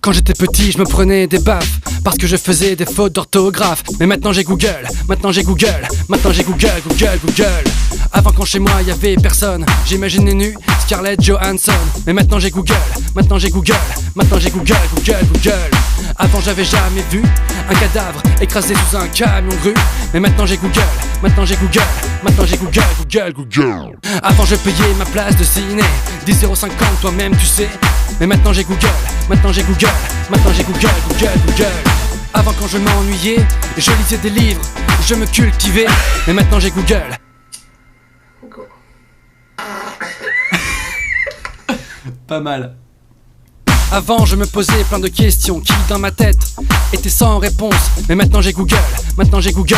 Quand j'étais petit, je me prenais des baffes parce que je faisais des fautes d'orthographe. Mais maintenant j'ai Google, maintenant j'ai Google, maintenant j'ai Google. Avant quand chez moi y avait personne, j'imaginais nu Scarlett Johansson. Mais maintenant j'ai Google, maintenant j'ai Google, maintenant j'ai Google. Avant j'avais jamais vu un cadavre écrasé sous un camion de rue. Mais maintenant j'ai Google, maintenant j'ai Google, maintenant j'ai Google. Avant je payais ma place de ciné 10,50€, toi-même tu sais. Mais maintenant j'ai Google, maintenant j'ai Google, maintenant j'ai Google. Avant quand je m'ennuyais, je lisais des livres, je me cultivais. Mais maintenant j'ai Google. Pas mal. Avant je me posais plein de questions qui dans ma tête étaient sans réponse. Mais maintenant j'ai Google, maintenant j'ai Google.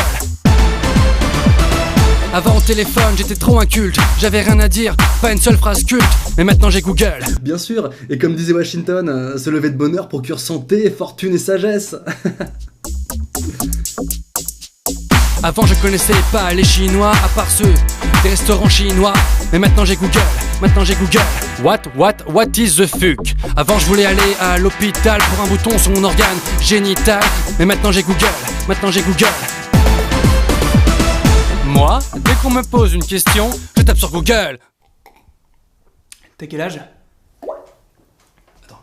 Avant au téléphone j'étais trop inculte, j'avais rien à dire, pas une seule phrase culte. Mais maintenant j'ai Google. Bien sûr, et comme disait Washington, se lever de bonne heure procure santé, fortune et sagesse. Avant je connaissais pas les Chinois, à part ceux des restaurants chinois. Mais maintenant j'ai Google, maintenant j'ai Google. What is the fuck? Avant je voulais aller à l'hôpital pour un bouton sur mon organe génital. Mais maintenant j'ai Google, maintenant j'ai Google. Moi, dès qu'on me pose une question, je tape sur Google. T'as quel âge? Attends.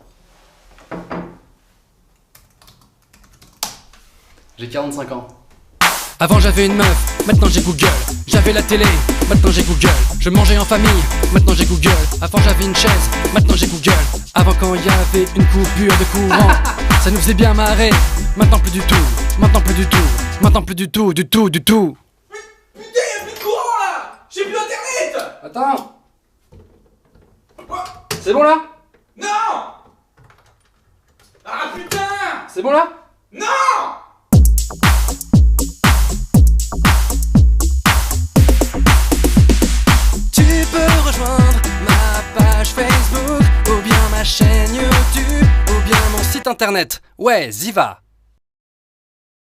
J'ai 45 ans. Avant j'avais une meuf, maintenant j'ai Google. J'avais la télé, maintenant j'ai Google. Je mangeais en famille, maintenant j'ai Google. Avant j'avais une chaise, maintenant j'ai Google. Avant quand il y avait une coupure de courant, ça nous faisait bien marrer. Maintenant plus du tout, maintenant plus du tout, maintenant plus du tout. Putain, y'a plus de courant là! J'ai plus internet! Attends. C'est bon là? Non! Ah putain! C'est bon là? Non! Tu peux rejoindre ma page Facebook ou bien ma chaîne YouTube ou bien mon site internet. Ouais, y va.